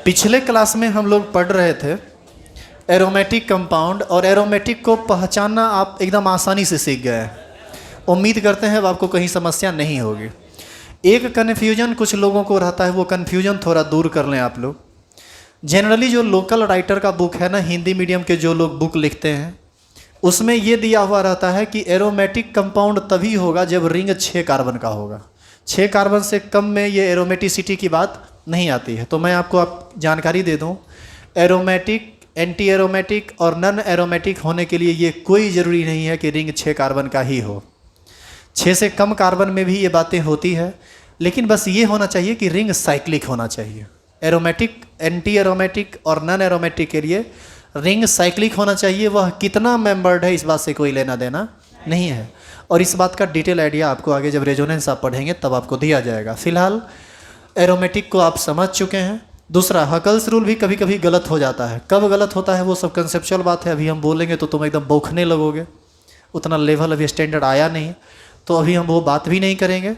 पिछले क्लास में हम लोग पढ़ रहे थे एरोमेटिक कंपाउंड, और एरोमेटिक को पहचानना आप एकदम आसानी से सीख गए हैं। उम्मीद करते हैं अब आपको कहीं समस्या नहीं होगी। एक कन्फ्यूजन कुछ लोगों को रहता है, वो कन्फ्यूजन थोड़ा दूर कर लें आप लोग। जनरली जो लोकल राइटर का बुक है ना, हिंदी मीडियम के जो लोग बुक लिखते हैं, उसमें ये दिया हुआ रहता है कि एरोमेटिक कंपाउंड तभी होगा जब रिंग 6 कार्बन का होगा। 6 कार्बन से कम में ये एरोमेटिसिटी की बात नहीं आती है। तो मैं आपको जानकारी दे दूं, एरोमेटिक, एंटी एरोमेटिक और नॉन एरोमेटिक होने के लिए ये कोई ज़रूरी नहीं है कि रिंग 6 कार्बन का ही हो। 6 से कम कार्बन में भी ये बातें होती है, लेकिन बस ये होना चाहिए कि रिंग साइक्लिक होना चाहिए। एरोमेटिक, एंटी एरोमेटिक और नॉन एरोमेटिक के लिए रिंग साइक्लिक होना चाहिए। वह कितना मेंबर्ड है इस बात से कोई लेना देना नहीं है, और इस बात का डिटेल आइडिया आपको आगे जब रेजोनेंस आप पढ़ेंगे तब आपको दिया जाएगा। फिलहाल एरोमेटिक को आप समझ चुके हैं। दूसरा, हकल्स रूल भी कभी कभी गलत हो जाता है। कब गलत होता है वो सब कंसेप्चुअल बात है, अभी हम बोलेंगे तो तुम एकदम बौखने लगोगे। उतना लेवल अभी स्टैंडर्ड आया नहीं, तो अभी हम वो बात भी नहीं करेंगे।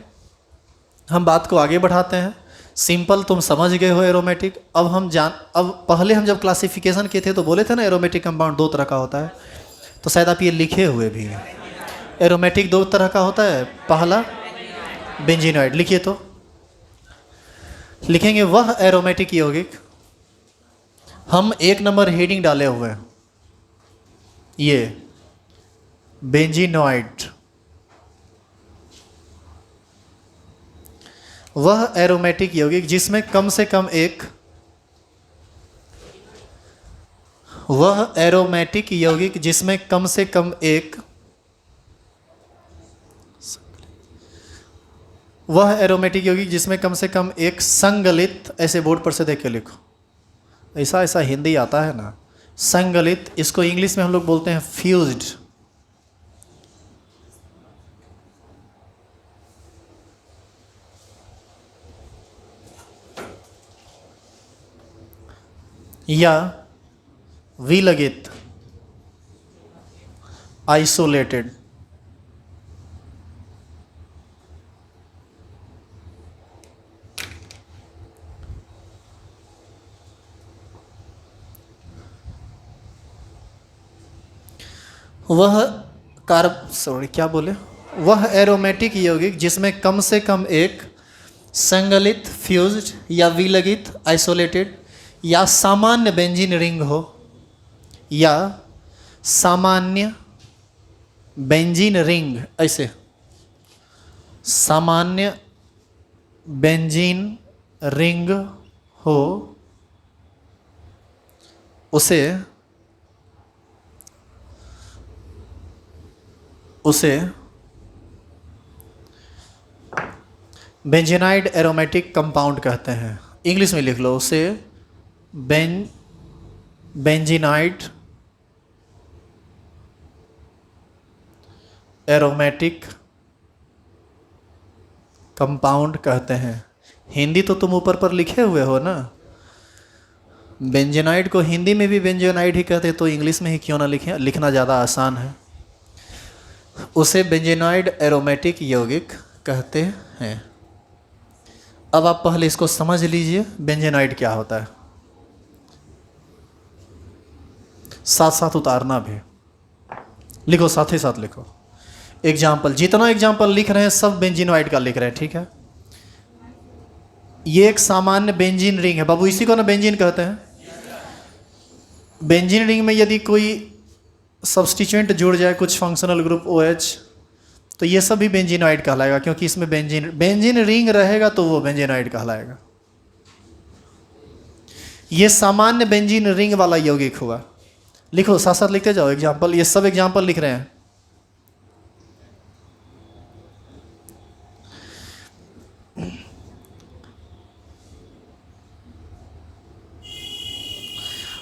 हम बात को आगे बढ़ाते हैं। सिंपल तुम समझ गए हो एरोमेटिक। अब पहले हम जब क्लासिफिकेशन किए थे तो बोले थे ना एरोमेटिक कंपाउंड 2 तरह का होता है, तो शायद आप ये लिखे हुए भी हैं। एरोमेटिक 2 तरह का होता है। पहला बेंजीनॉइड, लिखिए तो लिखेंगे वह एरोमेटिक यौगिक, हम 1 नंबर हेडिंग डाले हुए हैं, ये बेंजीनॉइड। वह एरोमेटिक यौगिक जिसमें कम से कम एक, वह एरोमेटिक यौगिक जिसमें कम से कम एक, वह एरोमेटिक यौगिक जिसमें कम से कम एक संगलित, ऐसे बोर्ड पर से देख के लिखो, ऐसा ऐसा हिंदी आता है ना, संगलित। इसको इंग्लिश में हम लोग बोलते हैं फ्यूज्ड। या विलगित, आइसोलेटेड। वह एरोमेटिक यौगिक जिसमें कम से कम एक संगलित, फ्यूज्ड या विलगित, आइसोलेटेड या सामान्य बेंजीन रिंग हो, या सामान्य बेंजीन रिंग, ऐसे सामान्य बेंजीन रिंग हो, उसे बेंजीनाइड एरोमेटिक कंपाउंड कहते हैं। इंग्लिश में लिख लो, उसे बेंजीनाइड एरोमेटिक कंपाउंड कहते हैं। हिंदी तो तुम ऊपर पर लिखे हुए हो ना, बेंजीनाइड को हिंदी में भी बेंजीनाइड ही कहते, तो इंग्लिश में ही क्यों ना लिखें, लिखना ज़्यादा आसान है। उसे बेंजीनाइड एरोमेटिक यौगिक कहते हैं। अब आप पहले इसको समझ लीजिए बेंजीनाइड क्या होता है, साथ साथ उतारना भी। लिखो, साथ ही साथ लिखो। एग्जाम्पल, जितना एग्जाम्पल लिख रहे हैं सब बेंजीनॉइड का लिख रहे हैं, ठीक है। ये एक सामान्य बेंजीन रिंग है बाबू, इसी को ना बेंजीन कहते हैं। बेंजीन रिंग में यदि कोई सब्स्टिट्यूएंट जुड़ जाए, कुछ फंक्शनल ग्रुप OH, तो ये सब भी बेंजीनॉइड कहलाएगा, क्योंकि इसमें बेंजीन रिंग रहेगा तो वो बेंजीनॉइड कहलाएगा। ये सामान्य बेंजीन रिंग वाला यौगिक हुआ। लिखो, साथ साथ लिखते जाओ एग्जाम्पल, ये सब एग्जाम्पल लिख रहे हैं।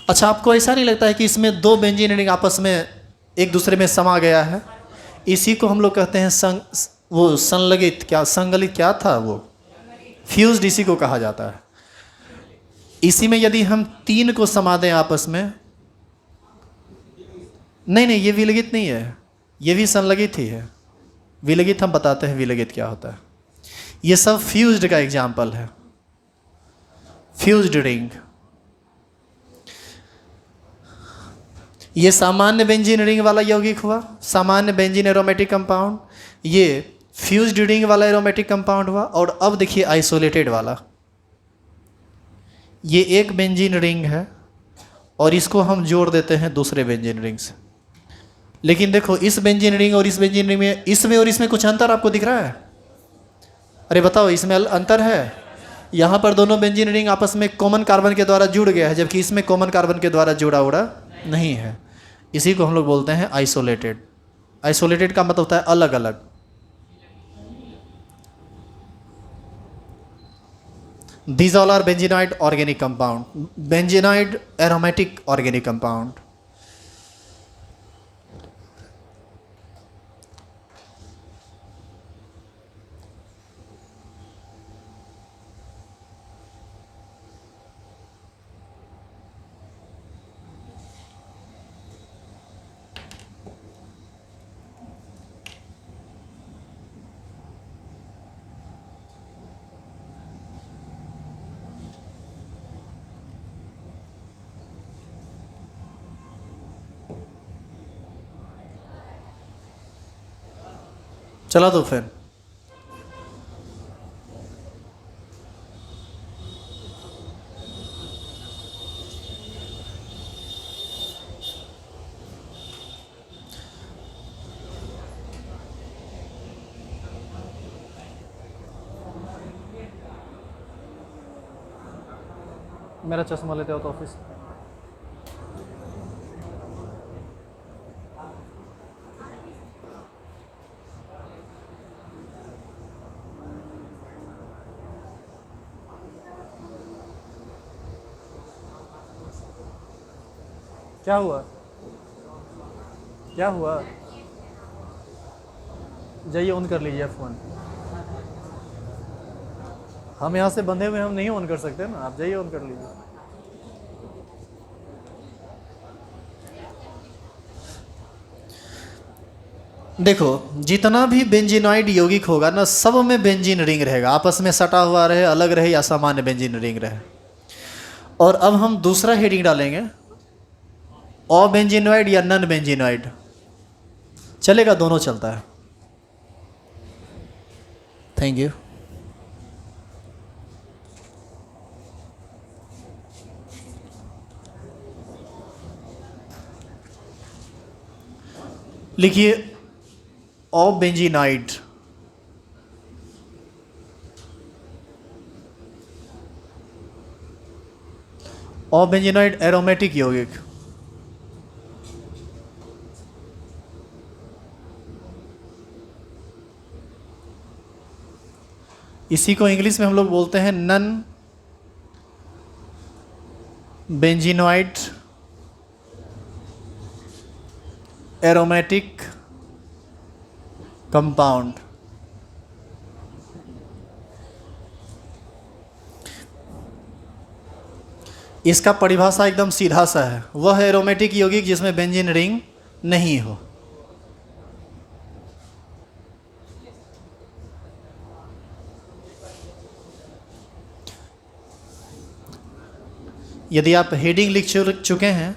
अच्छा, आपको ऐसा नहीं लगता है कि इसमें 2 बेंजीन रिंग आपस में एक दूसरे में समा गया है? इसी को हम लोग कहते हैं संलगित, क्या संगलित क्या था वो, फ्यूज्ड, इसी को कहा जाता है। इसी में यदि हम 3 को समा दें आपस में, नहीं, ये विलगित नहीं है, ये भी संलगित ही है। विलगित हम बताते हैं विलगित क्या होता है। ये सब फ्यूज्ड का एग्जाम्पल है, फ्यूज्ड रिंग। ये सामान्य बेंजीन रिंग वाला यौगिक हुआ, सामान्य बेंजीन एरोमेटिक कंपाउंड। ये फ्यूज्ड रिंग वाला एरोमेटिक कंपाउंड हुआ। और अब देखिए आइसोलेटेड वाला, ये एक बेंजीन रिंग है और इसको हम जोड़ देते हैं दूसरे बेंजीन रिंग से। लेकिन देखो इस बेंजीन रिंग और इस बेंजीन रिंग में, इसमें और इसमें कुछ अंतर आपको दिख रहा है? अरे बताओ, इसमें अंतर है? यहाँ पर दोनों बेंजीन रिंग आपस में कॉमन कार्बन के द्वारा जुड़ गया है, जबकि इसमें कॉमन कार्बन के द्वारा जुड़ा उड़ा नहीं है। इसी को हम लोग बोलते हैं आइसोलेटेड। आइसोलेटेड का मतलब होता है अलग अलग। These all are benzenoid organic compound, benzenoid aromatic organic compound. चला दो फिर। मेरा चश्मा लेते हो तो ऑफिस। क्या हुआ? क्या हुआ? जाइए ऑन कर लीजिए फ़ोन। हम यहाँ से बंधे हुए, हम नहीं ऑन कर सकते ना, आप जाइए ऑन कर लीजिए। देखो जितना भी बेंजीनॉइड यौगिक होगा ना, सब में बेंजीन रिंग रहेगा, आपस में सटा हुआ रहे, अलग रहे या सामान्य बेंजीन रिंग रहे। और अब हम दूसरा हेडिंग डालेंगे, अबेंजीनॉइड या नन बेंजीनॉइड। चलेगा, दोनों चलता है। Thank you. लिखिए अबेंजीनॉइड। अबेंजीनॉइड एरोमेटिक यौगिक। इसी को इंग्लिश में हम लोग बोलते हैं नन बेंजीनॉइड एरोमेटिक कंपाउंड। इसका परिभाषा एकदम सीधा सा है, वह एरोमेटिक यौगिक जिसमें बेंजीन रिंग नहीं हो। यदि आप हेडिंग लिख चुके हैं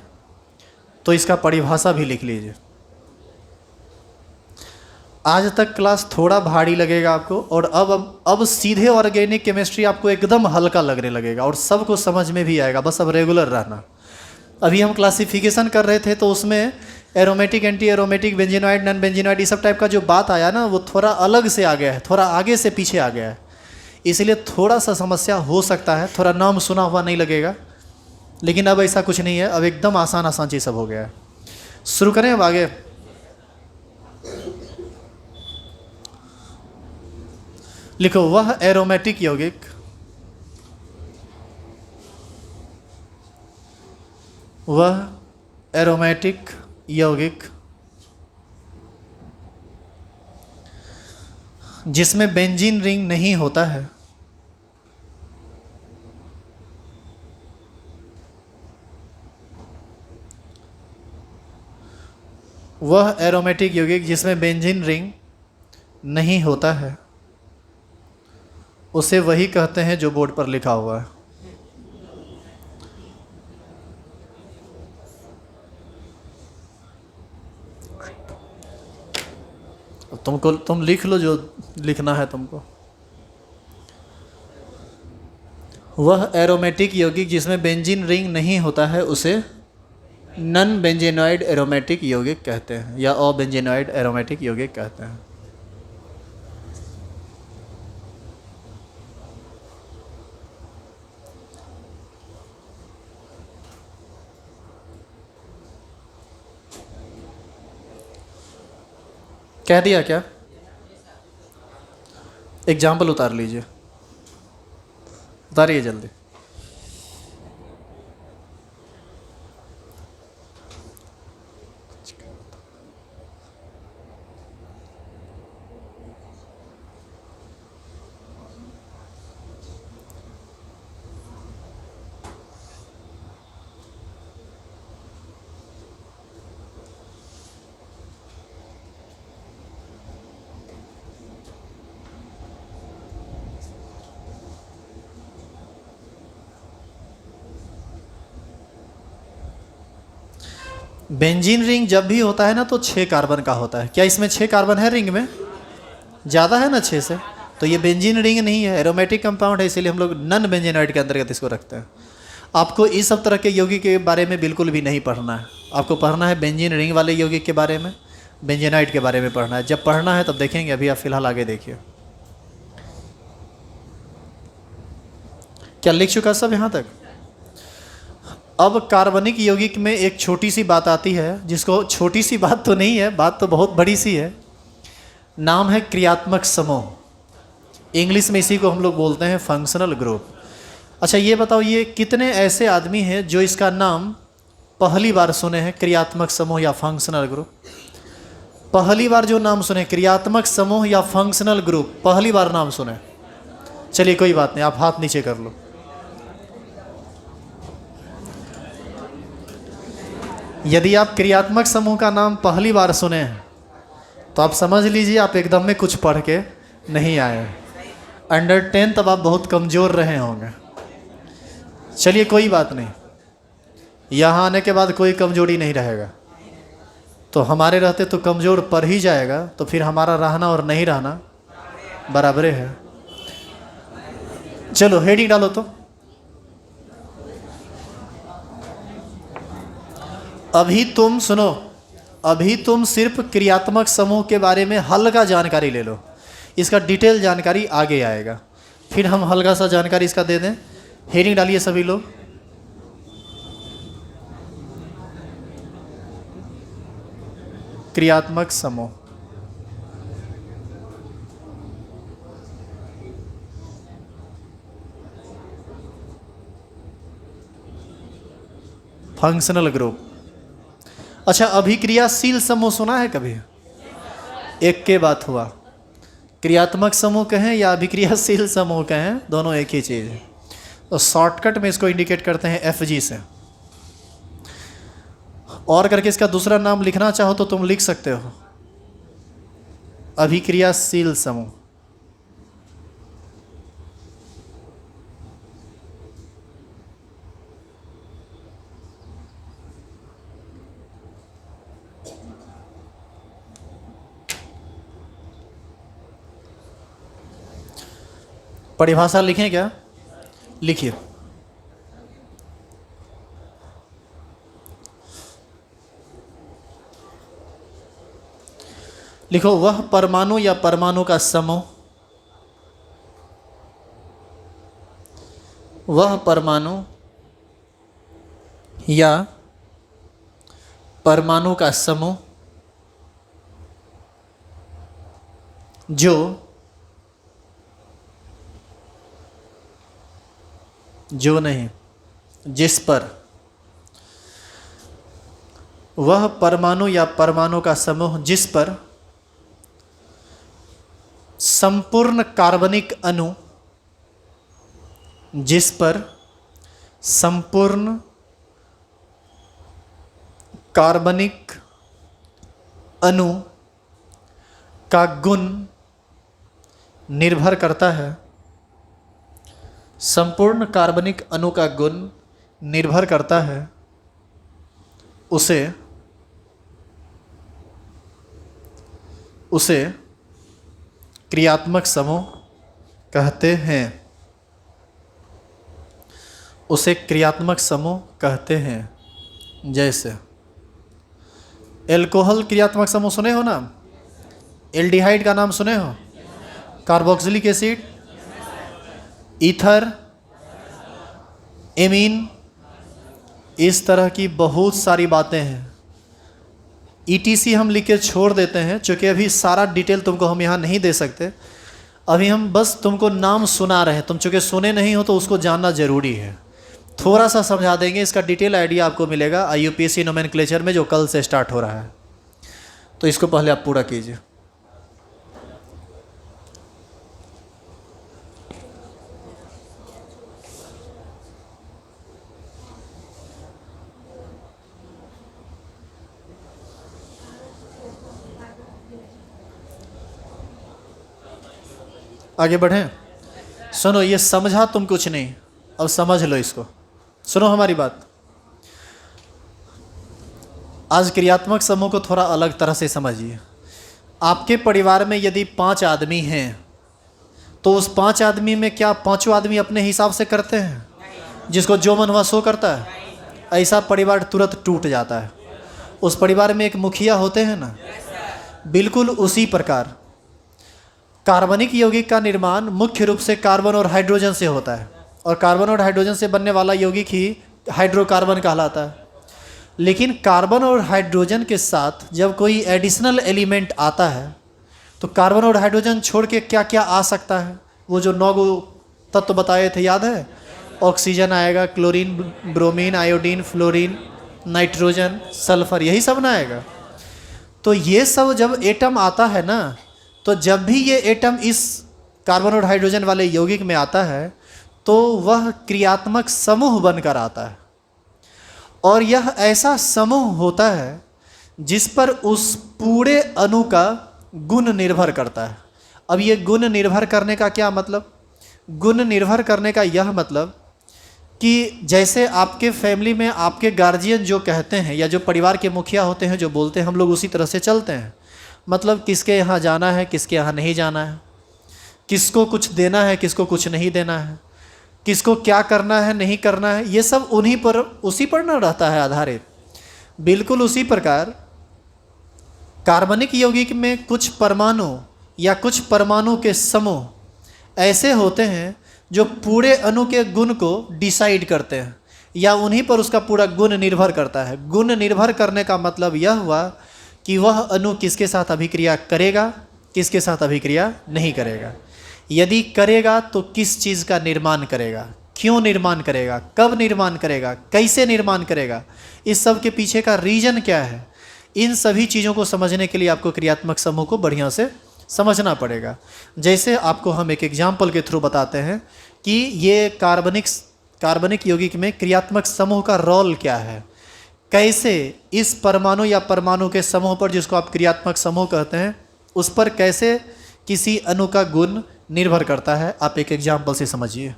तो इसका परिभाषा भी लिख लीजिए। आज तक क्लास थोड़ा भारी लगेगा आपको, और अब सीधे ऑर्गेनिक केमिस्ट्री आपको एकदम हल्का लगने लगेगा और सबको समझ में भी आएगा। बस अब रेगुलर रहना। अभी हम क्लासिफिकेशन कर रहे थे तो उसमें aromatic, anti aromatic, benzenoid, non benzenoid, ये सब टाइप का जो बात आया ना, वो थोड़ा अलग से आ गया है, थोड़ा आगे से पीछे आ गया है, इसलिए थोड़ा सा समस्या हो सकता है, थोड़ा नाम सुना हुआ नहीं लगेगा। लेकिन अब ऐसा कुछ नहीं है, अब एकदम आसान आसान चीज़ सब हो गया है। शुरू करें अब आगे। लिखो वह एरोमेटिक यौगिक जिसमें बेंजीन रिंग नहीं होता है, वह एरोमेटिक यौगिक जिसमें बेंजीन रिंग नहीं होता है, उसे वही कहते हैं जो बोर्ड पर लिखा हुआ है। तुम लिख लो जो लिखना है तुमको। वह एरोमेटिक यौगिक जिसमें बेंजीन रिंग नहीं होता है उसे नन बेंजेनॉइड एरोमेटिक यौगिक कहते हैं या अबेंजेनॉइड एरोमेटिक यौगिक कहते हैं। कह दिया क्या? एग्जाम्पल उतार लीजिए, उतारिए जल्दी। बेंजीन रिंग जब भी होता है ना तो 6 कार्बन का होता है। क्या इसमें 6 कार्बन है रिंग में? ज़्यादा है ना 6 से, तो ये बेंजीन रिंग नहीं है, एरोमेटिक कंपाउंड है, इसीलिए हम लोग नन बेंजेनॉइड के अंतर्गत इसको रखते हैं। आपको इस सब तरह के यौगिक के बारे में बिल्कुल भी नहीं पढ़ना है। आपको पढ़ना है बेंजीन रिंग वाले यौगिक के बारे में, बेंजेनॉइड के बारे में पढ़ना है। जब पढ़ना है तब देखेंगे, अभी आप फिलहाल आगे देखिए। क्या लिख चुका सब यहाँ तक? अब कार्बनिक यौगिक में एक छोटी सी बात आती है, जिसको छोटी सी बात तो नहीं है, बात तो बहुत बड़ी सी है। नाम है क्रियात्मक समूह। इंग्लिश में इसी को हम लोग बोलते हैं फंक्शनल ग्रुप। अच्छा ये बताओ, ये कितने ऐसे आदमी हैं जो इसका नाम पहली बार सुने हैं, क्रियात्मक समूह या फंक्शनल ग्रुप? पहली बार जो नाम सुने क्रियात्मक समूह या फंक्शनल ग्रुप, पहली बार नाम सुने। चलिए कोई बात नहीं, आप हाथ नीचे कर लो। यदि आप क्रियात्मक समूह का नाम पहली बार सुने हैं तो आप समझ लीजिए आप एकदम में कुछ पढ़ के नहीं आए। अंडर 10 तब आप बहुत कमज़ोर रहे होंगे। चलिए कोई बात नहीं, यहाँ आने के बाद कोई कमजोरी नहीं रहेगा। तो हमारे रहते तो कमज़ोर पड़ ही जाएगा, तो फिर हमारा रहना और नहीं रहना बराबरे है। चलो हेडिंग डालो तो। अभी तुम सुनो, अभी तुम सिर्फ क्रियात्मक समूह के बारे में हल्का जानकारी ले लो, इसका डिटेल जानकारी आगे आएगा, फिर हम हल्का सा जानकारी इसका दे दें। हेडिंग डालिए सभी लोग। क्रियात्मक समूह। Functional group. अच्छा अभिक्रियाशील समूह सुना है कभी? एक के बात हुआ, क्रियात्मक समूह कहें या अभिक्रियाशील समूह कहें, दोनों एक ही चीज़ है। तो शॉर्टकट में इसको इंडिकेट करते हैं FG से। और करके इसका दूसरा नाम लिखना चाहो तो तुम लिख सकते हो, अभिक्रियाशील समूह। परिभाषा लिखें क्या? लिखिए। लिखो, वह परमाणु या परमाणु का समूह, वह परमाणु या परमाणु का समूह जो नहीं, जिस पर, वह परमाणु या परमाणु का समूह जिस पर संपूर्ण कार्बनिक अणु, जिस पर संपूर्ण कार्बनिक अणु का गुण निर्भर करता है, संपूर्ण कार्बनिक अणु का गुण निर्भर करता है, उसे क्रियात्मक समूह कहते हैं। उसे क्रियात्मक समूह कहते हैं। जैसे एल्कोहल क्रियात्मक समूह सुने हो ना, एल्डिहाइड का नाम सुने हो, कार्बोक्सिलिक एसिड, ईथर, एमीन, इस तरह की बहुत सारी बातें हैं। ETC हम लिख के छोड़ देते हैं, क्योंकि अभी सारा डिटेल तुमको हम यहाँ नहीं दे सकते। अभी हम बस तुमको नाम सुना रहे हैं, तुम चूँकि सुने नहीं हो तो उसको जानना ज़रूरी है। थोड़ा सा समझा देंगे, इसका डिटेल आइडिया आपको मिलेगा IUPAC नोमेनक्लेचर में, जो कल से स्टार्ट हो रहा है। तो इसको पहले आप पूरा कीजिए। आगे बढ़ें। सुनो, ये समझा तुम कुछ नहीं, अब समझ लो इसको। सुनो हमारी बात। आज क्रियात्मक समूह को थोड़ा अलग तरह से समझिए। आपके परिवार में यदि 5 आदमी हैं, तो उस 5 आदमी में क्या पांचों आदमी अपने हिसाब से करते हैं, जिसको जो मन हुआ सो करता है? ऐसा परिवार तुरंत टूट जाता है। उस परिवार में एक मुखिया होते हैं ना, बिल्कुल उसी प्रकार कार्बनिक यौगिक का निर्माण मुख्य रूप से कार्बन और हाइड्रोजन से होता है, और कार्बन और हाइड्रोजन से बनने वाला यौगिक ही हाइड्रोकार्बन कहलाता है। लेकिन कार्बन और हाइड्रोजन के साथ जब कोई एडिशनल एलिमेंट आता है, तो कार्बन और हाइड्रोजन छोड़ के क्या क्या आ सकता है? वो जो 9 तत्व बताए थे, याद है? ऑक्सीजन आएगा, chlorine, bromine, iodine, fluorine, nitrogen, sulphur, यही सब ना आएगा। तो ये सब जब एटम आता है ना, तो जब भी ये एटम इस कार्बन और हाइड्रोजन वाले यौगिक में आता है, तो वह क्रियात्मक समूह बनकर आता है। और यह ऐसा समूह होता है जिस पर उस पूरे अणु का गुण निर्भर करता है। अब ये गुण निर्भर करने का क्या मतलब? गुण निर्भर करने का यह मतलब कि जैसे आपके फैमिली में आपके गार्जियन जो कहते हैं, या जो परिवार के मुखिया होते हैं जो बोलते हैं, हम लोग उसी तरह से चलते हैं। मतलब किसके यहाँ जाना है, किसके यहाँ नहीं जाना है, किसको कुछ देना है, किसको कुछ नहीं देना है, किसको क्या करना है, नहीं करना है, ये सब उन्हीं पर, उसी पर न रहता है आधारित। बिल्कुल उसी प्रकार कार्बनिक यौगिक में कुछ परमाणु या कुछ परमाणु के समूह ऐसे होते हैं जो पूरे अणु के गुण को डिसाइड करते हैं, या उन्हीं पर उसका पूरा गुण निर्भर करता है। गुण निर्भर करने का मतलब यह हुआ कि वह अणु किसके साथ अभिक्रिया करेगा, किसके साथ अभिक्रिया नहीं करेगा। यदि करेगा तो किस चीज़ का निर्माण करेगा, क्यों निर्माण करेगा, कब निर्माण करेगा, कैसे निर्माण करेगा, इस सब के पीछे का रीजन क्या है। इन सभी चीज़ों को समझने के लिए आपको क्रियात्मक समूह को बढ़िया से समझना पड़ेगा। जैसे आपको हम एक एग्जाम्पल के थ्रू बताते हैं कि ये कार्बनिक यौगिक में क्रियात्मक समूह का रोल क्या है, कैसे इस परमाणु या परमाणु के समूह पर, जिसको आप क्रियात्मक समूह कहते हैं, उस पर कैसे किसी अणु का गुण निर्भर करता है। आप एक एग्जाम्पल से समझिए।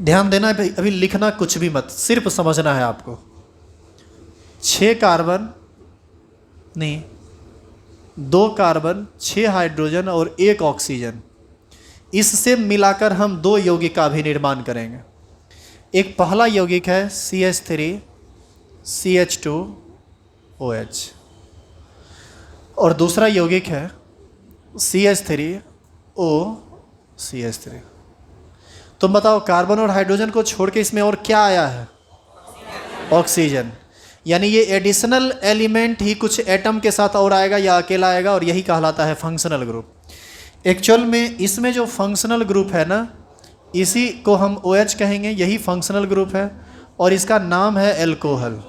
ध्यान देना भाई, अभी लिखना कुछ भी मत, सिर्फ समझना है आपको। 6 कार्बन नहीं, 2 कार्बन, 6 हाइड्रोजन और 1 ऑक्सीजन, इससे मिलाकर हम 2 यौगिक का भी निर्माण करेंगे। एक पहला यौगिक है CH3 CH2OH, और दूसरा यौगिक है CH3O CH3। तुम बताओ, कार्बन और हाइड्रोजन को छोड़ के इसमें और क्या आया है? ऑक्सीजन। यानी ये एडिशनल एलिमेंट ही कुछ एटम के साथ और आएगा या अकेला आएगा, और यही कहलाता है फंक्शनल ग्रुप। एक्चुअल में इसमें जो फंक्शनल ग्रुप है ना, इसी को हम OH कहेंगे, यही फंक्शनल ग्रुप है, और इसका नाम है एल्कोहल।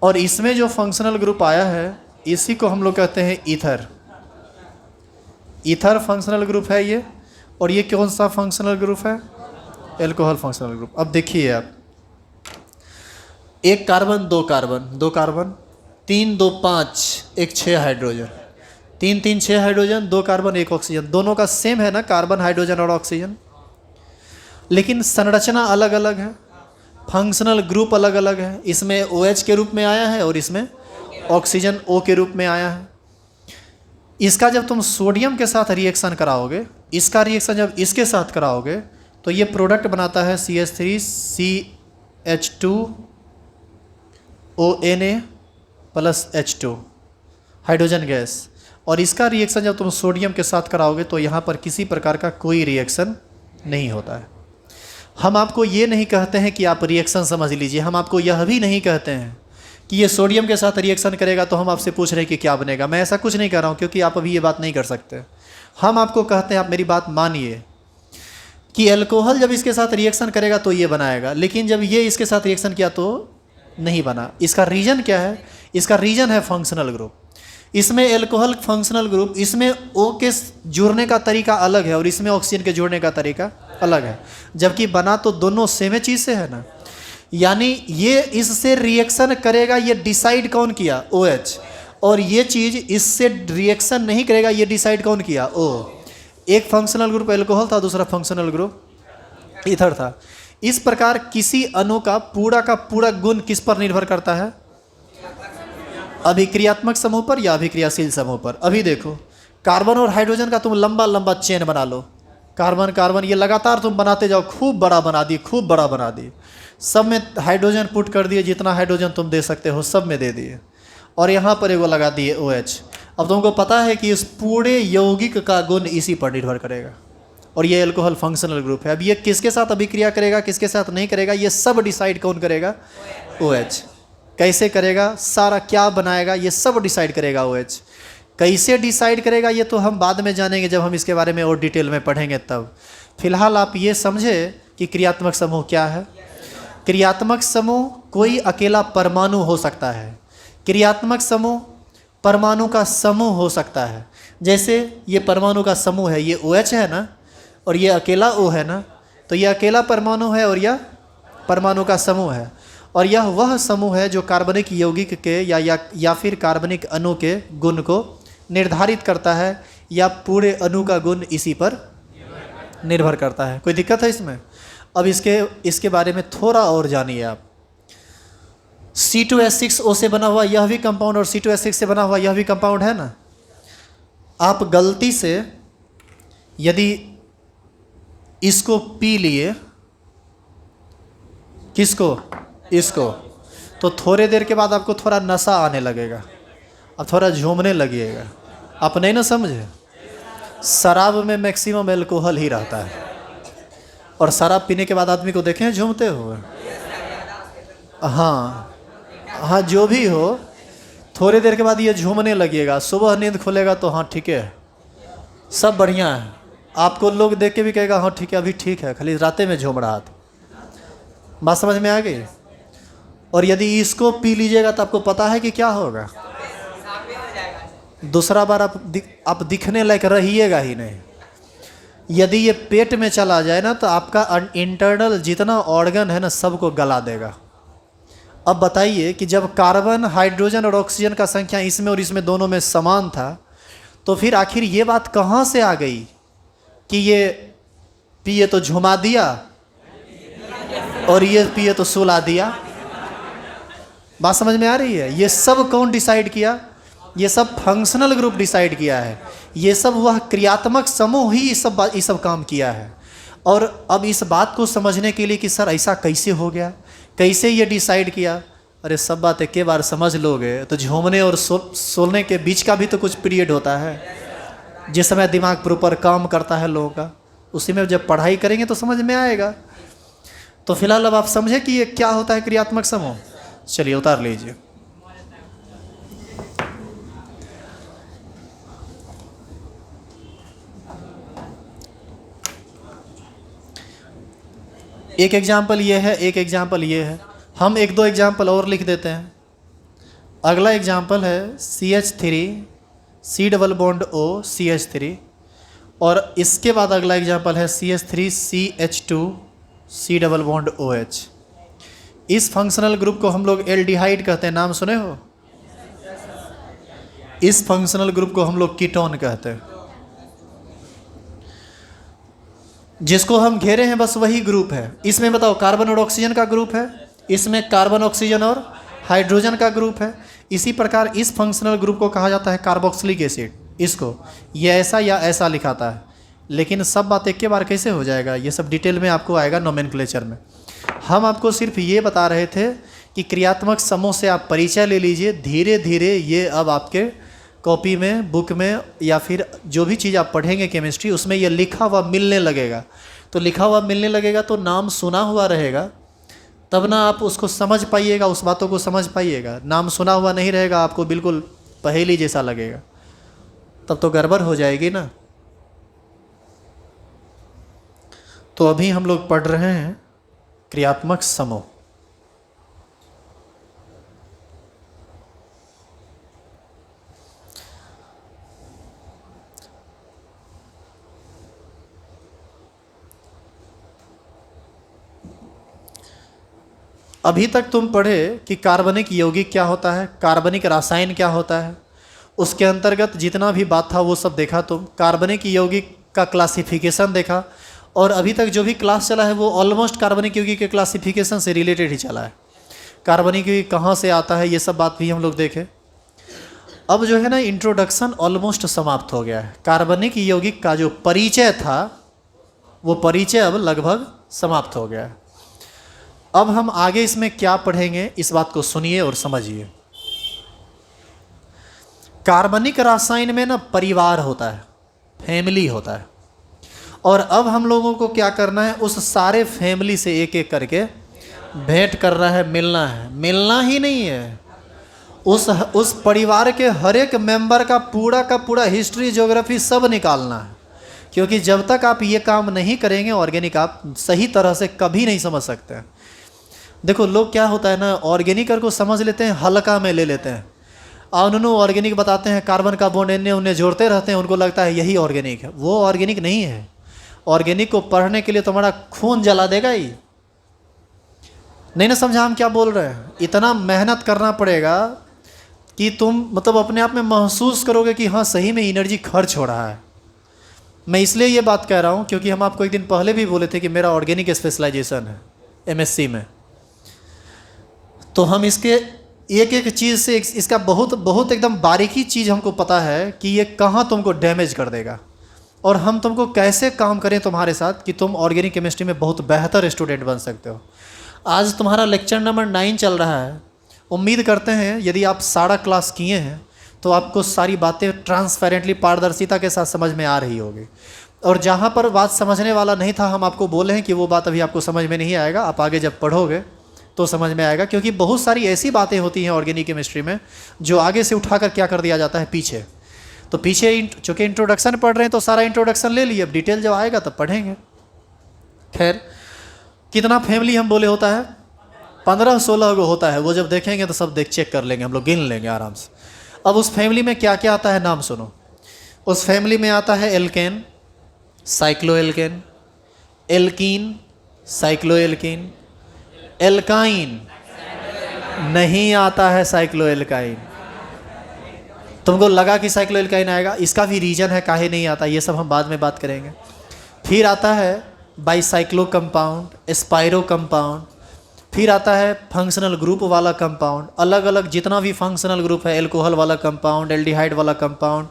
और इसमें जो फंक्शनल ग्रुप आया है, इसी को हम लोग कहते हैं ईथर। ईथर फंक्शनल ग्रुप है ये, और ये कौन सा फंक्शनल ग्रुप है? Alcohol functional group. अब देखिए आप, 1 carbon, 2 carbon, 2 carbon, 3 2 5, 1 6 hydrogen, 3 3 6 hydrogen, 2 carbon 1 oxygen. दोनों का सेम है ना, कार्बन, हाइड्रोजन और ऑक्सीजन, लेकिन संरचना अलग अलग है। फंक्शनल ग्रुप अलग अलग है, इसमें OH के रूप में आया है और इसमें ऑक्सीजन O के रूप में आया है। इसका जब तुम सोडियम के साथ रिएक्शन कराओगे, इसका रिएक्शन जब इसके साथ कराओगे तो ये प्रोडक्ट बनाता है CH3CH2ONA plus H2 hydrogen gas. और इसका रिएक्शन जब तुम सोडियम के साथ कराओगे तो यहाँ पर किसी प्रकार का कोई रिएक्शन नहीं होता है। हम आपको ये नहीं कहते हैं कि आप रिएक्शन समझ लीजिए, हम आपको यह भी नहीं कहते हैं कि ये सोडियम के साथ रिएक्शन करेगा तो हम आपसे पूछ रहे हैं कि क्या बनेगा। मैं ऐसा कुछ नहीं कर रहा हूँ क्योंकि आप अभी ये बात नहीं कर सकते। हम आपको कहते हैं, आप मेरी बात मानिए कि अल्कोहल जब इसके साथ रिएक्शन करेगा तो ये बनाएगा, लेकिन जब ये इसके साथ रिएक्शन किया तो नहीं बना। इसका रीज़न क्या है? इसका रीज़न है फंक्शनल ग्रुप। इसमें अल्कोहल फंक्शनल ग्रुप, इसमें O के जुड़ने का तरीका अलग है और इसमें ऑक्सीजन के जुड़ने का तरीका अलग है, जबकि बना तो दोनों सेम चीज़ से है ना। यानी ये इससे रिएक्शन करेगा, ये डिसाइड कौन किया? OH। और ये चीज़ इससे रिएक्शन नहीं करेगा, ये डिसाइड कौन किया? O। एक फंक्शनल ग्रुप अल्कोहल था, दूसरा फंक्शनल ग्रुप ईथर था। इस प्रकार किसी अणु का पूरा गुण किस पर निर्भर करता है? अभिक्रियात्मक समूह पर या अभिक्रियाशील समूह पर। अभी देखो, कार्बन और हाइड्रोजन का तुम लंबा लंबा चेन बना लो, कार्बन कार्बन ये लगातार तुम बनाते जाओ, खूब बड़ा बना दिए, सब में हाइड्रोजन पुट कर दिए, जितना हाइड्रोजन तुम दे सकते हो सब में दे दिए, और यहाँ पर एगो लगा दिए OH। अब तुमको पता है कि इस पूरे यौगिक का गुण इसी पर निर्भर करेगा, और ये अल्कोहल फंक्शनल ग्रुप है। अब ये किसके साथ अभिक्रिया करेगा, किसके साथ नहीं करेगा, ये सब डिसाइड कौन करेगा? OH। कैसे करेगा, सारा क्या बनाएगा, ये सब डिसाइड करेगा OH। कैसे डिसाइड करेगा ये तो हम बाद में जानेंगे, जब हम इसके बारे में और डिटेल में पढ़ेंगे तब। फिलहाल आप ये समझे कि क्रियात्मक समूह क्या है। क्रियात्मक समूह कोई अकेला परमाणु हो सकता है, क्रियात्मक समूह परमाणु का समूह हो सकता है। जैसे ये परमाणु का समूह है, ये OH है ना, और ये अकेला O है ना, तो ये अकेला परमाणु है और यह परमाणु का समूह है। और यह वह समूह है जो कार्बनिक यौगिक के या फिर कार्बनिक अणु के गुण को निर्धारित करता है, या पूरे अणु का गुण इसी पर निर्भर करता है। कोई दिक्कत है इसमें? अब इसके बारे में थोड़ा और जानिए आप। C2H6O से बना हुआ यह भी कंपाउंड और C2H6 से बना हुआ यह भी कंपाउंड है ना। आप गलती से यदि इसको पी लिए, किसको? इसको, तो थोड़े देर के बाद आपको थोड़ा नशा आने लगेगा, अब थोड़ा झूमने लगिएगा। आप नहीं ना समझे? शराब में मैक्सिमम अल्कोहल ही रहता है, और शराब पीने के बाद आदमी को देखें झूमते हुए। हाँ, जो भी हो, थोड़ी देर के बाद ये झूमने लगिएगा। सुबह नींद खुलेगा तो हाँ ठीक है, सब बढ़िया है, आपको लोग देख के भी कहेगा हाँ ठीक है, अभी ठीक है, खाली रातें में झूम रहा था। बात समझ में आ गई? और यदि इसको पी लीजिएगा तो आपको पता है कि क्या होगा? दूसरा बार आप दिखने लायक रहिएगा ही नहीं। यदि ये पेट में चला जाए ना तो आपका इंटरनल जितना ऑर्गन है ना सबको गला देगा। अब बताइए कि जब कार्बन, हाइड्रोजन और ऑक्सीजन का संख्या इसमें और इसमें दोनों में समान था, तो फिर आखिर ये बात कहाँ से आ गई कि ये पिए तो झुमा दिया और ये पिए तो सुला दिया? बात समझ में आ रही है? ये सब कौन डिसाइड किया? ये सब फंक्शनल ग्रुप डिसाइड किया है। ये सब वह क्रियात्मक समूह ही इस सब काम किया है। और अब इस बात को समझने के लिए कि सर ऐसा कैसे हो गया, कैसे ये डिसाइड किया, अरे सब बात एक बार समझ लोगे तो झूमने और सोने के बीच का भी तो कुछ पीरियड होता है, जिस समय दिमाग प्रॉपर काम करता है लोगों का। उसी में जब पढ़ाई करेंगे तो समझ में आएगा। तो फिलहाल अब आप समझे कि ये क्या होता है क्रियात्मक समूह। चलिए उतार लीजिए। एक एग्जाम्पल ये है, एक एग्जाम्पल ये है। हम एक दो एग्जाम्पल और लिख देते हैं। अगला एग्जाम्पल है CH3 C double bond O CH3, और इसके बाद अगला एग्जाम्पल है CH3 CH2 C double bond OH। इस फंक्शनल ग्रुप को हम लोग एल्डिहाइड कहते हैं, नाम सुने हो? इस फंक्शनल ग्रुप को हम लोग कीटोन कहते हैं। जिसको हम घेरे हैं बस वही ग्रुप है। इसमें बताओ कार्बन और ऑक्सीजन का ग्रुप है, इसमें कार्बन ऑक्सीजन और हाइड्रोजन का ग्रुप है। इसी प्रकार इस फंक्शनल ग्रुप को कहा जाता है कार्बोक्सिलिक एसिड। इसको ये ऐसा या ऐसा लिखाता है, लेकिन सब बात एक के बार कैसे हो जाएगा, ये सब डिटेल में आपको आएगा नोमेनक्लेचर में। हम आपको सिर्फ ये बता रहे थे कि क्रियात्मक समूह से आप परिचय ले लीजिए। धीरे धीरे ये अब आपके कॉपी में, बुक में, या फिर जो भी चीज़ आप पढ़ेंगे केमिस्ट्री, उसमें ये लिखा हुआ मिलने लगेगा। तो लिखा हुआ मिलने लगेगा तो नाम सुना हुआ रहेगा, तब ना आप उसको समझ पाइएगा, उस बातों को समझ पाइएगा। नाम सुना हुआ नहीं रहेगा, आपको बिल्कुल पहेली जैसा लगेगा, तब तो गड़बड़ हो जाएगी ना। तो अभी हम लोग पढ़ रहे हैं क्रियात्मक समूह। अभी तक तुम पढ़े कि कार्बनिक यौगिक क्या होता है, कार्बनिक रासायन क्या होता है, उसके अंतर्गत जितना भी बात था वो सब देखा तुम। कार्बनिक यौगिक का क्लासिफिकेशन देखा, और अभी तक जो भी क्लास चला है वो ऑलमोस्ट कार्बनिक यौगिक के क्लासिफिकेशन से रिलेटेड ही चला है। कार्बनिक यौगिक कहाँ से आता है ये सब बात भी हम लोग देखे। अब जो है ना, इंट्रोडक्शन ऑलमोस्ट समाप्त हो गया है। कार्बनिक यौगिक का जो परिचय था वो परिचय अब लगभग समाप्त हो गया है। अब हम आगे इसमें क्या पढ़ेंगे, इस बात को सुनिए और समझिए। कार्बनिक रासायन में ना परिवार होता है, फैमिली होता है, और अब हम लोगों को क्या करना है, उस सारे फैमिली से एक एक करके भेंट करना है, मिलना है। मिलना ही नहीं है, उस परिवार के हर एक मेंबर का पूरा हिस्ट्री, ज्योग्राफी सब निकालना है। क्योंकि जब तक आप ये काम नहीं करेंगे ऑर्गेनिक, आप सही तरह से कभी नहीं समझ सकते हैं। देखो लोग क्या होता है ना, ऑर्गेनिक को समझ लेते हैं, हल्का में ले लेते हैं, और उन्होंने ऑर्गेनिक बताते हैं, कार्बन का बॉन्ड इन्हें उन्हें जोड़ते रहते हैं, उनको लगता है यही ऑर्गेनिक है। वो ऑर्गेनिक नहीं है। ऑर्गेनिक को पढ़ने के लिए तुम्हारा खून जला देगा ही। नहीं ना समझा हम क्या बोल रहे हैं। इतना मेहनत करना पड़ेगा कि तुम मतलब अपने आप में महसूस करोगे कि हाँ सही में एनर्जी खर्च हो रहा है। मैं इसलिए ये बात कह रहा हूँ क्योंकि हम आपको एक दिन पहले भी बोले थे कि मेरा ऑर्गेनिक स्पेशलाइजेशन है एमएससी में। तो हम इसके एक एक चीज़ से इसका बहुत एकदम बारीकी चीज़ हमको पता है कि ये कहाँ तुमको डैमेज कर देगा, और हम तुमको कैसे काम करें तुम्हारे साथ कि तुम ऑर्गेनिक केमिस्ट्री में बहुत बेहतर स्टूडेंट बन सकते हो। आज तुम्हारा लेक्चर नंबर 9 चल रहा है। उम्मीद करते हैं यदि आप सारा क्लास किए हैं तो आपको सारी बातें ट्रांसपेरेंटली, पारदर्शिता के साथ समझ में आ रही होगी। और जहाँ पर बात समझने वाला नहीं था, हम आपको बोले हैं कि वो बात अभी आपको समझ में नहीं आएगा, आप आगे जब पढ़ोगे तो समझ में आएगा। क्योंकि बहुत सारी ऐसी बातें होती हैं ऑर्गेनिक केमिस्ट्री में जो आगे से उठाकर क्या कर दिया जाता है पीछे। तो पीछे चूँकि इंट्रोडक्शन पढ़ रहे हैं तो सारा इंट्रोडक्शन ले लिए, अब डिटेल जब आएगा तब पढ़ेंगे। खैर, कितना फैमिली हम बोले होता है, 15-16 को होता है। वो जब देखेंगे तो सब चेक कर लेंगे, हम लोग गिन लेंगे आराम से। अब उस फैमिली में क्या क्या आता है नाम सुनो। उस फैमिली में आता है alkane, cycloalkane, alkene, cycloalkene, alkyne नहीं आता है साइक्लोएल्काइन। तुमको लगा कि साइक्लोएल्काइन आएगा, इसका भी रीजन है काहे नहीं आता, ये सब हम बाद में बात करेंगे। फिर आता है बाईसाइक्लो कंपाउंड, स्पाइरो कंपाउंड, फिर आता है फंक्शनल ग्रुप वाला कंपाउंड। अलग अलग जितना भी फंक्शनल ग्रुप है, एल्कोहल वाला कंपाउंड, एल्डिहाइड वाला कंपाउंड,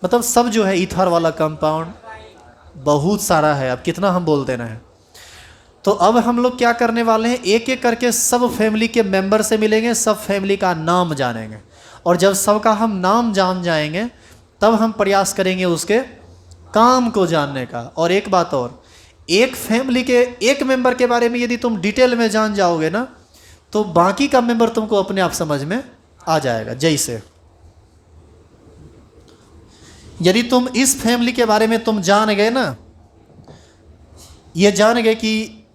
मतलब सब जो है, ईथर वाला कंपाउंड, बहुत सारा है। अब कितना हम बोल देना है। तो अब हम लोग क्या करने वाले हैं, एक एक करके सब फैमिली के मेंबर से मिलेंगे, सब फैमिली का नाम जानेंगे, और जब सबका हम नाम जान जाएंगे तब हम प्रयास करेंगे उसके काम को जानने का। और एक बात और, एक फैमिली के एक मेंबर के बारे में यदि तुम डिटेल में जान जाओगे ना तो बाकी का मेंबर तुमको अपने आप समझ में आ जाएगा। जैसे यदि तुम इस फैमिली के बारे में तुम जान गए ना, ये जान गए कि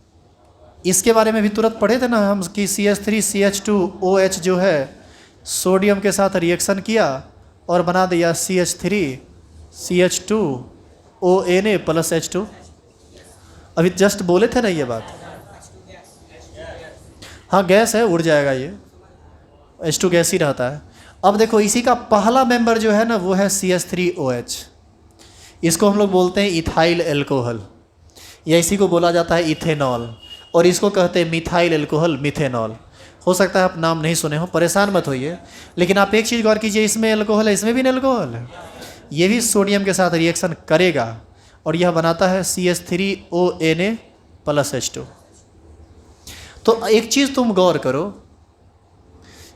इसके बारे में भी तुरंत पढ़े थे ना हम कि CH3CH2OH जो है सोडियम के साथ रिएक्शन किया और बना दिया CH3CH2ONA प्लस H2। अभी जस्ट बोले थे ना ये बात। हाँ गैस है, उड़ जाएगा ये, H2 गैस ही रहता है। अब देखो इसी का पहला मेंबर जो है ना वो है CH3OH। इसको हम लोग बोलते हैं इथाइल एल्कोहल। या इसी को बोला जाता है इथेनॉल, और इसको कहते हैं मिथाइल एल्कोहल मिथेनॉल। हो सकता है आप नाम नहीं सुने हो, परेशान मत होइए, लेकिन आप एक चीज़ गौर कीजिए, इसमें एल्कोहल है, इसमें भी एल्कोहल है, ये भी सोडियम के साथ रिएक्शन करेगा और यह बनाता है CH3ONA+H2। तो एक चीज़ तुम गौर करो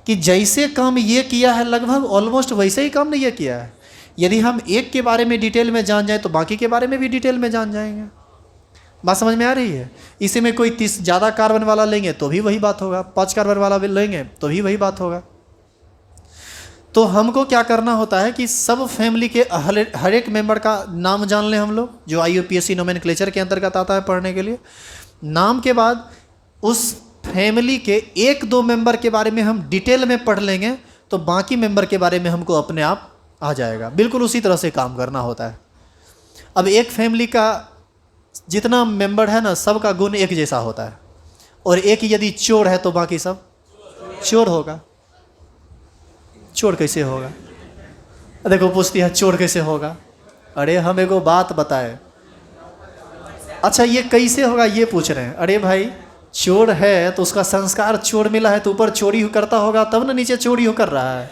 कि जैसे काम ये किया है लगभग ऑलमोस्ट वैसे ही काम ने ये किया है। यदि हम एक के बारे में डिटेल में जान जाएं तो बाकी के बारे में भी डिटेल में जान जाएंगे। बात समझ में आ रही है? इसी में कोई 30 ज़्यादा कार्बन वाला लेंगे तो भी वही बात होगा, 5 कार्बन वाला भी लेंगे तो भी वही बात होगा। तो हमको क्या करना होता है कि सब फैमिली के हर एक मेंबर का नाम जान लें हम लोग, जो IUPAC नोमेनक्लेचर के अंतर्गत आता है पढ़ने के लिए। नाम के बाद उस फैमिली के 1-2 मेंबर के बारे में हम डिटेल में पढ़ लेंगे तो बाकी मेंबर के बारे में हमको अपने आप आ जाएगा। बिल्कुल उसी तरह से काम करना होता है। अब एक फैमिली का जितना मेंबर है ना, सबका गुण एक जैसा होता है, और एक यदि चोर है तो बाकी सब चोर होगा। चोर कैसे होगा? देखो पूछती है चोर कैसे होगा? अरे हम एगो बात बताए। अच्छा ये कैसे होगा ये पूछ रहे हैं। अरे भाई चोर है तो उसका संस्कार चोर मिला है तो ऊपर चोरी करता होगा तब ना नीचे चोरी कर रहा है।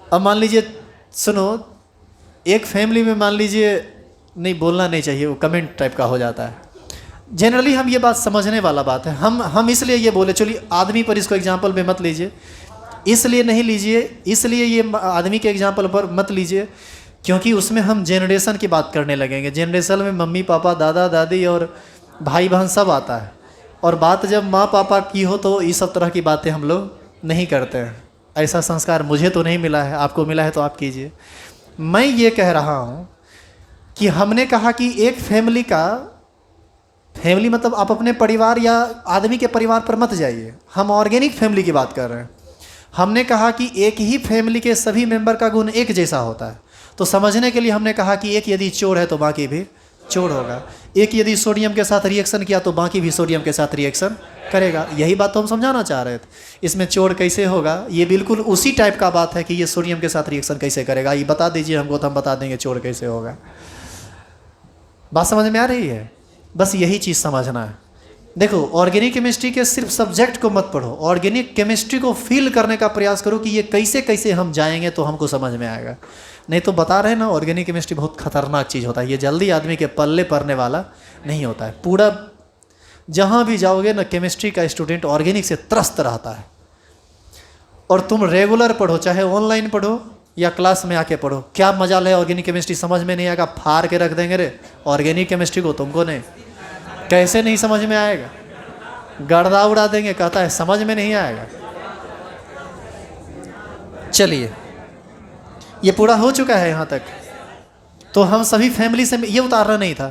अब मान लीजिए, सुनो, एक फैमिली में मान लीजिए, नहीं बोलना नहीं चाहिए, वो कमेंट टाइप का हो जाता है। जनरली हम ये बात समझने वाला बात है, हम इसलिए ये बोले, चलिए आदमी पर इसको एग्जाम्पल में मत लीजिए, इसलिए नहीं लीजिए, इसलिए ये आदमी के एग्जाम्पल पर मत लीजिए क्योंकि उसमें हम जनरेशन की बात करने लगेंगे। जनरेशन में मम्मी पापा दादा दादी और भाई बहन सब आता है, और बात जब माँ पापा की हो तो इस सब तरह की बातें हम लोग नहीं करते हैं। ऐसा संस्कार मुझे तो नहीं मिला है, आपको मिला है तो आप कीजिए। मैं ये कह रहा हूँ कि हमने कहा कि एक फैमिली मतलब आप अपने परिवार या आदमी के परिवार पर मत जाइए, हम ऑर्गेनिक फैमिली की बात कर रहे हैं। हमने कहा कि एक ही फैमिली के सभी मेंबर का गुण एक जैसा होता है, तो समझने के लिए हमने कहा कि एक यदि चोर है तो बाकी भी चोर होगा, एक यदि सोडियम के साथ रिएक्शन किया तो बाकी भी सोडियम के साथ रिएक्शन करेगा। यही बात तो हम समझाना चाह रहे थे। इसमें चोर कैसे होगा, ये बिल्कुल उसी टाइप का बात है कि ये सोडियम के साथ रिएक्शन कैसे करेगा, ये बता दीजिए हमको तो हम बता देंगे चोर कैसे होगा। बात समझ में आ रही है? बस यही चीज़ समझना है। देखो ऑर्गेनिक केमिस्ट्री के सिर्फ सब्जेक्ट को मत पढ़ो, ऑर्गेनिक केमिस्ट्री को फील करने का प्रयास करो कि ये कैसे कैसे हम जाएंगे तो हमको समझ में आएगा। नहीं तो बता रहे हैं ना, ऑर्गेनिक केमिस्ट्री बहुत खतरनाक चीज़ होता है, ये जल्दी आदमी के पल्ले पड़ने वाला नहीं होता है। पूरा जहाँ भी जाओगे ना, केमिस्ट्री का स्टूडेंट ऑर्गेनिक से त्रस्त रहता है। और तुम रेगुलर पढ़ो, चाहे ऑनलाइन पढ़ो या क्लास में आके पढ़ो, क्या मजा है। ऑर्गेनिक केमिस्ट्री समझ में नहीं आएगा, फाड़ के रख देंगे रे ऑर्गेनिक केमिस्ट्री को, तुमको नहीं, कैसे नहीं समझ में आएगा, गर्दा उड़ा देंगे, कहता है समझ में नहीं आएगा। चलिए ये पूरा हो चुका है यहाँ तक। तो हम सभी फैमिली से, ये उतारना नहीं था,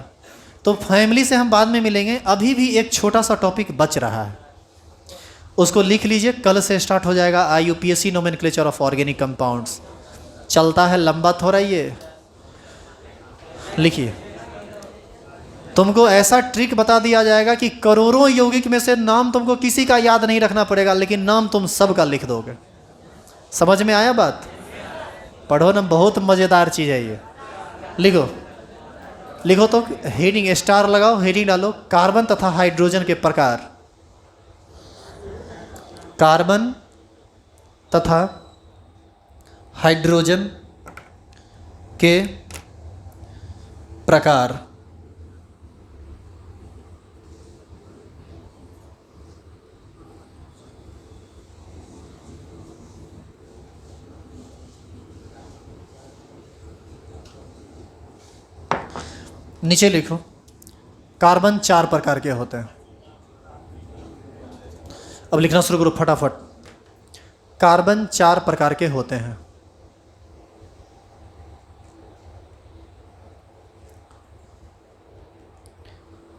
तो फैमिली से हम बाद में मिलेंगे। अभी भी एक छोटा सा टॉपिक बच रहा है, उसको लिख लीजिए, कल से स्टार्ट हो जाएगा IUPAC nomenclature of organic compounds. चलता है लंबा थोड़ा, ये लिखिए। तुमको ऐसा ट्रिक बता दिया जाएगा कि करोड़ों यौगिक में से नाम तुमको किसी का याद नहीं रखना पड़ेगा, लेकिन नाम तुम सबका लिख दोगे। समझ में आया बात? पढ़ो ना, बहुत मज़ेदार चीज़ है ये। लिखो लिखो तो हेडिंग स्टार लगाओ, हेडिंग डालो, कार्बन तथा हाइड्रोजन के प्रकार। कार्बन तथा हाइड्रोजन के प्रकार। नीचे लिखो, कार्बन 4 प्रकार के होते हैं। अब लिखना शुरू करो फटाफट। कार्बन 4 प्रकार के होते हैं।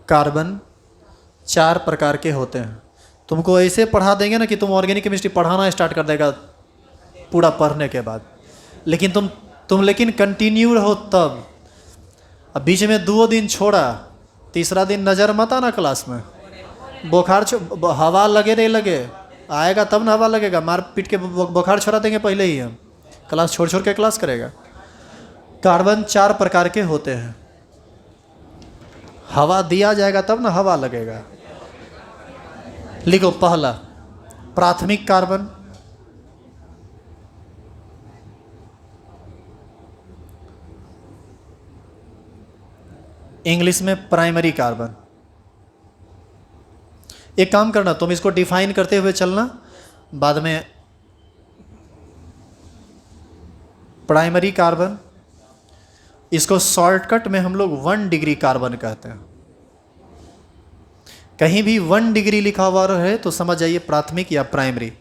कार्बन 4 प्रकार के होते हैं। तुमको ऐसे पढ़ा देंगे ना कि तुम ऑर्गेनिक केमिस्ट्री पढ़ाना स्टार्ट कर देगा पूरा पढ़ने के बाद, लेकिन तुम लेकिन कंटिन्यू रहो तब। अब बीच में 2 दिन छोड़ा, तीसरा दिन नज़र मत आना क्लास में, बुखार हवा लगे नहीं लगे, आएगा तब ना हवा लगेगा, मार पीट के बुखार छोड़ा देंगे पहले ही, हम क्लास छोड़ छोड़ के क्लास करेगा। कार्बन 4 प्रकार के होते हैं। हवा दिया जाएगा तब ना हवा लगेगा। लिखो पहला प्राथमिक कार्बन, इंग्लिश में प्राइमरी कार्बन। एक काम करना, तुम इसको डिफाइन करते हुए चलना, बाद में प्राइमरी कार्बन, इसको शॉर्टकट में हम लोग 1 डिग्री कार्बन कहते हैं। कहीं भी 1 डिग्री लिखा हुआ रहे तो समझ जाइए प्राथमिक या प्राइमरी।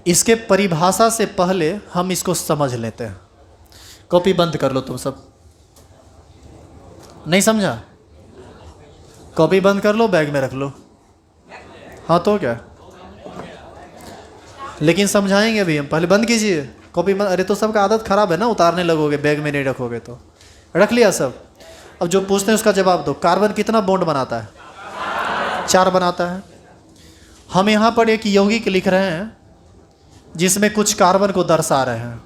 इसके परिभाषा से पहले हम इसको समझ लेते हैं। कॉपी बंद कर लो तुम सब, नहीं समझा? कॉपी बंद कर लो, बैग में रख लो। हाँ तो क्या, लेकिन समझाएंगे भी हम। पहले बंद कीजिए कॉपी बंद। अरे तो सबका आदत खराब है ना, उतारने लगोगे, बैग में नहीं रखोगे तो। रख लिया सब? अब जो पूछते हैं उसका जवाब दो। कार्बन कितना बॉन्ड बनाता है? 4 बनाता है। हम यहाँ पर एक यौगिक लिख रहे हैं जिसमें कुछ कार्बन को दर्शा रहे हैं।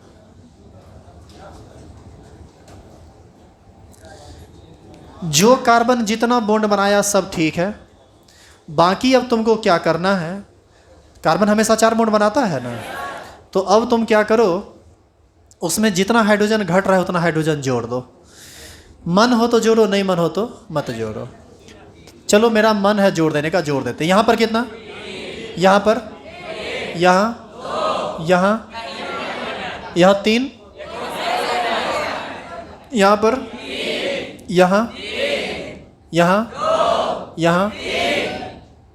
जो कार्बन जितना बॉन्ड बनाया सब ठीक है, बाकी अब तुमको क्या करना है, कार्बन हमेशा 4 बॉन्ड बनाता है ना, तो अब तुम क्या करो, उसमें जितना हाइड्रोजन घट रहा है उतना हाइड्रोजन जोड़ दो। मन हो तो जोड़ो, नहीं मन हो तो मत जोड़ो। चलो मेरा मन है जोड़ देने का, जोड़ देते। यहाँ पर कितना? यहाँ पर, यहाँ, यहाँ, यहाँ 3, यहाँ पर, यहाँ, यहाँ, यहाँ।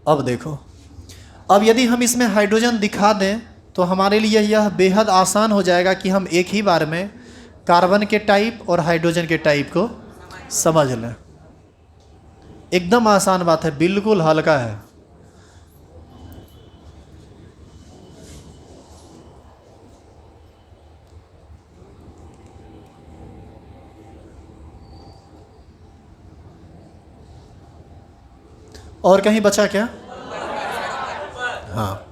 अब देखो, अब यदि हम इसमें हाइड्रोजन दिखा दें तो हमारे लिए यह बेहद आसान हो जाएगा कि हम एक ही बार में कार्बन के टाइप और हाइड्रोजन के टाइप को समझ लें। एकदम आसान बात है, बिल्कुल हल्का है। और कहीं बचा क्या? हाँ,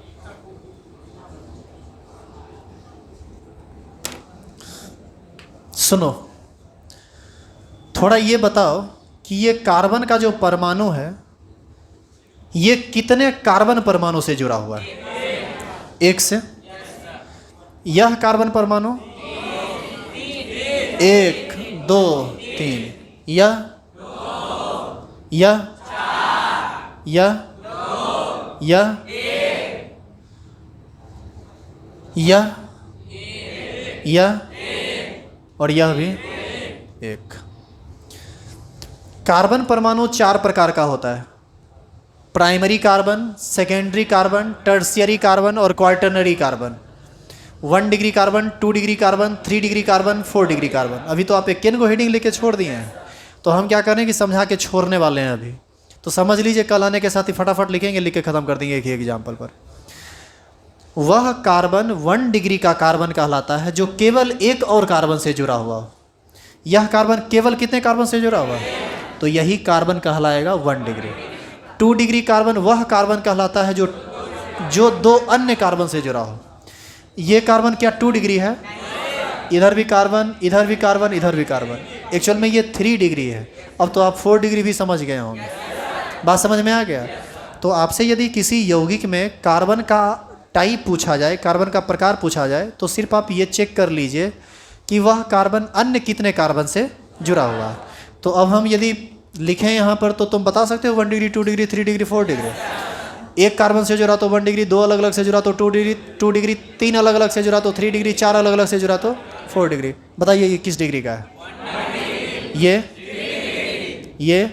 सुनो, थोड़ा ये बताओ कि ये कार्बन का जो परमाणु है ये कितने कार्बन परमाणु से जुड़ा हुआ है? 1 से। यह कार्बन परमाणु 1 2 3, यह, यह, यह, यह, यह, यह और यह भी 1। कार्बन परमाणु 4 प्रकार का होता है। Primary carbon, secondary carbon, tertiary carbon और quaternary carbon. 1 degree carbon, 2 degree carbon, 3 degree carbon, 4 degree carbon. अभी तो आप एक को हेडिंग लेके छोड़ दिए हैं, तो हम क्या करें कि समझा के छोड़ने वाले हैं अभी। तो समझ लीजिए, कल आने के साथ ही फटाफट लिखेंगे, लिख के ख़त्म कर देंगे एक ही एग्जाम्पल पर। वह कार्बन 1 डिग्री का कार्बन कहलाता है जो केवल एक और कार्बन से जुड़ा हुआ हो। यह कार्बन केवल कितने कार्बन से जुड़ा हुआ है? तो यही कार्बन कहलाएगा 1 डिग्री। 2 डिग्री कार्बन वह कार्बन कहलाता है जो 2 अन्य कार्बन से जुड़ा हो। ये कार्बन क्या 2 डिग्री है? इधर भी कार्बन, इधर भी कार्बन, इधर भी कार्बन। एक्चुअल में ये 3 डिग्री है। अब तो आप 4 डिग्री भी समझ गए होंगे। बात समझ में आ गया? तो आपसे यदि किसी यौगिक में कार्बन का टाइप पूछा जाए, कार्बन का प्रकार पूछा जाए, तो सिर्फ आप ये चेक कर लीजिए कि वह कार्बन अन्य कितने कार्बन से जुड़ा हुआ है। तो अब हम यदि लिखें यहाँ पर तो तुम बता सकते हो 1 डिग्री, 2 डिग्री, 3 डिग्री, 4 डिग्री। एक कार्बन से जुड़ा तो 1 डिग्री, 2 अलग अलग से जुड़ा तो 2 डिग्री, 3 अलग अलग से जुड़ा तो 3 डिग्री, 4 अलग अलग से जुड़ा तो 4 डिग्री। बताइए ये किस डिग्री का है? ये, ये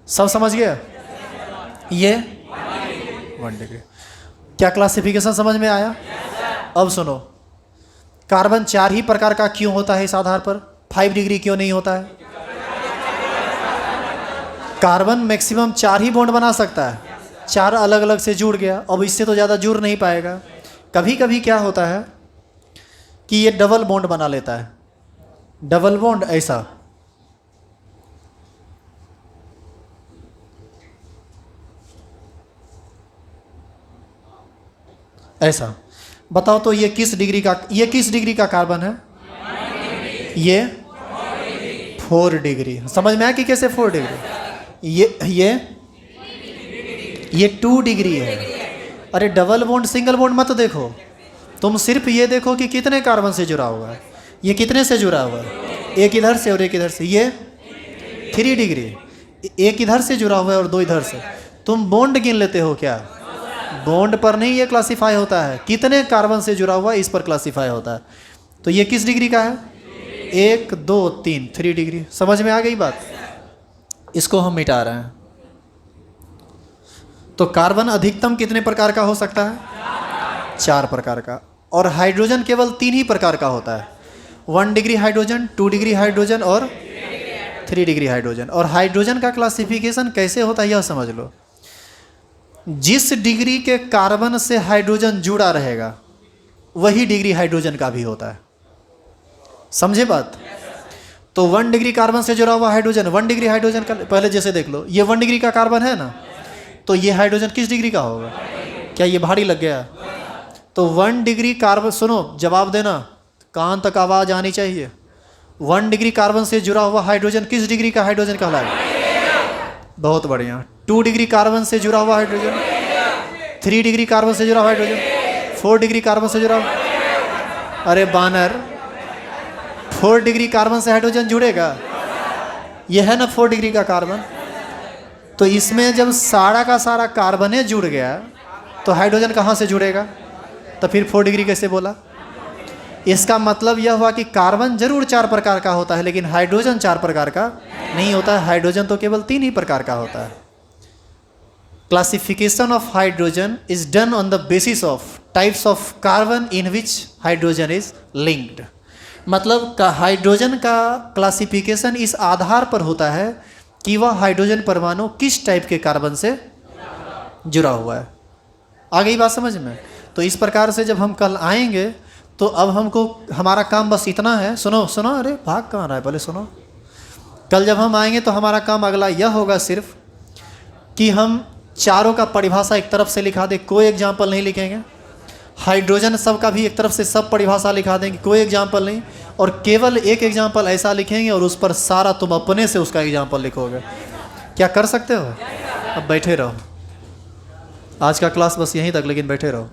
सब समझ गया? ये 1 डिग्री। क्या क्लासिफिकेशन समझ में आया? अब सुनो, कार्बन 4 ही प्रकार का क्यों होता है इस आधार पर? 5 डिग्री क्यों नहीं होता है? कार्बन मैक्सिमम 4 ही बॉन्ड बना सकता है, 4 अलग अलग से जुड़ गया, अब इससे तो ज़्यादा जुड़ नहीं पाएगा। कभी कभी क्या होता है कि ये डबल बॉन्ड बना लेता है। डबल बॉन्ड ऐसा, ऐसा। बताओ तो ये किस डिग्री का कार्बन है? ये 4 डिग्री। समझ में आया कि कैसे 4 डिग्री? ये 2 डिग्री है। अरे डबल बॉन्ड सिंगल बॉन्ड मत देखो, तुम सिर्फ ये देखो कि कितने कार्बन से जुड़ा हुआ है। ये कितने से जुड़ा हुआ है? एक इधर से और एक इधर से। ये 3 डिग्री। एक इधर से जुड़ा हुआ है और 2 इधर से। तुम बॉन्ड गिन लेते हो क्या? बॉन्ड पर नहीं ये क्लासिफाई होता है, कितने कार्बन से जुड़ा हुआ है इस पर क्लासिफाई होता है। तो ये किस डिग्री का है? 1 2 3 3 डिग्री। समझ में आ गई बात? इसको हम मिटा रहे हैं। तो कार्बन अधिकतम कितने प्रकार का हो सकता है? 4 प्रकार का। और हाइड्रोजन केवल 3 ही प्रकार का होता है। 1 डिग्री हाइड्रोजन, 2 डिग्री हाइड्रोजन और 3 डिग्री हाइड्रोजन। और हाइड्रोजन का क्लासिफिकेशन कैसे होता है यह समझ लो। जिस डिग्री के कार्बन से हाइड्रोजन जुड़ा रहेगा वही डिग्री हाइड्रोजन का भी होता है। समझे बात? तो 1 डिग्री कार्बन से जुड़ा हुआ हाइड्रोजन, 1 डिग्री हाइड्रोजन का, पहले जैसे देख लो, ये 1 डिग्री का कार्बन है ना, तो ये हाइड्रोजन किस डिग्री का होगा? क्या ये भारी लग गया? तो 1 डिग्री कार्बन, सुनो जवाब देना, कान तक आवाज आनी चाहिए। 1 डिग्री कार्बन से जुड़ा हुआ हाइड्रोजन किस डिग्री का हाइड्रोजन कहलाएगा? बहुत बढ़िया। 2 डिग्री कार्बन से जुड़ा हुआ हाइड्रोजन, 3 डिग्री कार्बन से जुड़ा हुआ हाइड्रोजन, 4 डिग्री कार्बन से जुड़ा हुआ। अरे बानर, 4 डिग्री कार्बन से हाइड्रोजन जुड़ेगा? यह है ना 4 डिग्री का कार्बन। तो इसमें जब सारा का सारा कार्बन जुड़ गया तो हाइड्रोजन कहाँ से जुड़ेगा? तो फिर 4 डिग्री कैसे बोला? इसका मतलब यह हुआ कि कार्बन जरूर 4 प्रकार का होता है, लेकिन हाइड्रोजन 4 प्रकार का नहीं होता है। हाइड्रोजन तो केवल 3 ही प्रकार का होता है। Classification of hydrogen is done on the basis of types of carbon in which hydrogen is linked. मतलब हाइड्रोजन का क्लासिफिकेशन इस आधार पर होता है कि वह हाइड्रोजन परमाणु किस टाइप के कार्बन से जुड़ा हुआ है। आ गई बात समझ में? तो इस प्रकार से जब हम कल आएंगे तो अब हमको, हमारा काम बस इतना है। सुनो सुनो, अरे भाग कहाँ रहा है, पहले सुनो। कल जब हम आएंगे तो हमारा काम अगला यह होगा सिर्फ कि हम चारों का परिभाषा एक तरफ से लिखा दें, कोई एग्जाम्पल नहीं लिखेंगे। हाइड्रोजन सब का भी एक तरफ से सब परिभाषा लिखा देंगे, कोई एग्जाम्पल नहीं। और केवल एक एग्जाम्पल ऐसा लिखेंगे और उस पर सारा तुम अपने से उसका एग्जाम्पल लिखोगे। क्या कर सकते हो? अब बैठे रहो। आज का क्लास बस यहीं तक, लेकिन बैठे रहो।